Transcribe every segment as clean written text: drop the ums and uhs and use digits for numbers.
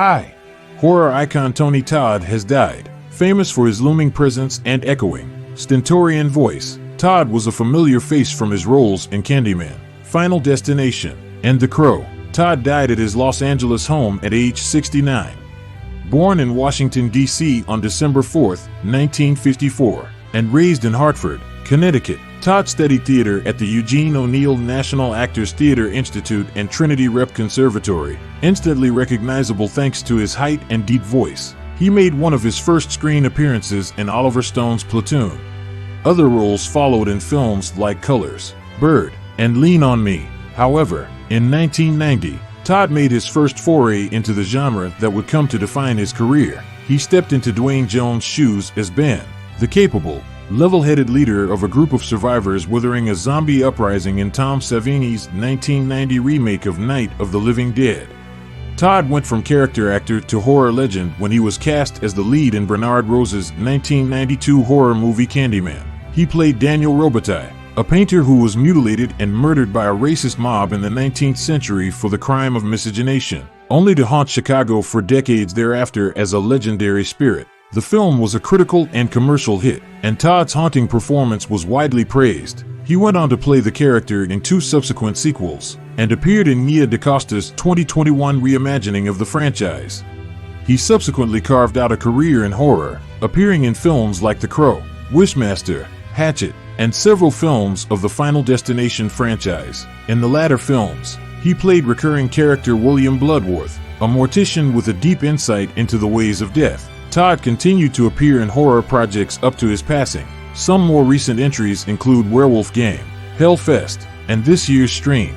Hi! Horror icon Tony Todd has died. Famous for his looming presence and echoing, stentorian voice, Todd was a familiar face from his roles in Candyman, Final Destination, and The Crow. Todd died at his Los Angeles home at age 69. Born in Washington, D.C. on December 4, 1954, and raised in Hartford, Connecticut, Todd studied theater at the Eugene O'Neill National Actors Theater Institute and Trinity Rep Conservatory, instantly recognizable thanks to his height and deep voice. He made one of his first screen appearances in Oliver Stone's Platoon. Other roles followed in films like Colors, Bird, and Lean on Me. However, in 1990, Todd made his first foray into the genre that would come to define his career. He stepped into Dwayne Jones' shoes as Ben, the capable, level-headed leader of a group of survivors weathering a zombie uprising in Tom Savini's 1990 remake of Night of the Living Dead. Todd went from character actor to horror legend when he was cast as the lead in Bernard Rose's 1992 horror movie Candyman. He played Daniel Robitaille, a painter who was mutilated and murdered by a racist mob in the 19th century for the crime of miscegenation, only to haunt Chicago for decades thereafter as a legendary spirit. The film was a critical and commercial hit, and Todd's haunting performance was widely praised. He went on to play the character in 2 subsequent sequels, and appeared in Nia DaCosta's 2021 reimagining of the franchise. He subsequently carved out a career in horror, appearing in films like The Crow, Wishmaster, Hatchet, and several films of the Final Destination franchise. In the latter films, he played recurring character William Bloodworth, a mortician with a deep insight into the ways of death. Todd continued to appear in horror projects up to his passing. Some more recent entries include Werewolf Game, Hellfest, and this year's Stream.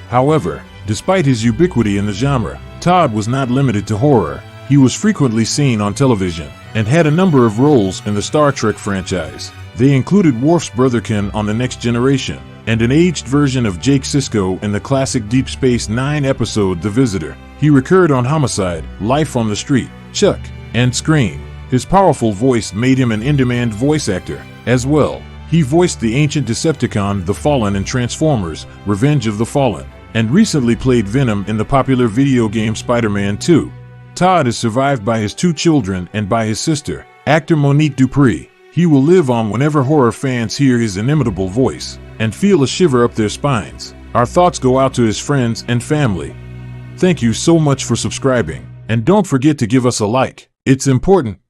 However, despite his ubiquity in the genre, Todd was not limited to horror. He was frequently seen on television, and had a number of roles in the Star Trek franchise. They included Worf's brother Ken on The Next Generation, and an aged version of Jake Sisko in the classic Deep Space Nine episode The Visitor. He recurred on Homicide, Life on the Street, Chuck, and Scream. His powerful voice made him an in-demand voice actor. As well, he voiced the ancient Decepticon The Fallen in Transformers, Revenge of the Fallen, and recently played Venom in the popular video game Spider-Man 2. Todd is survived by his 2 children and by his sister, actor Monique Dupree. He will live on whenever horror fans hear his inimitable voice, and feel a shiver up their spines. Our thoughts go out to his friends and family. Thank you so much for subscribing, and don't forget to give us a like. It's important.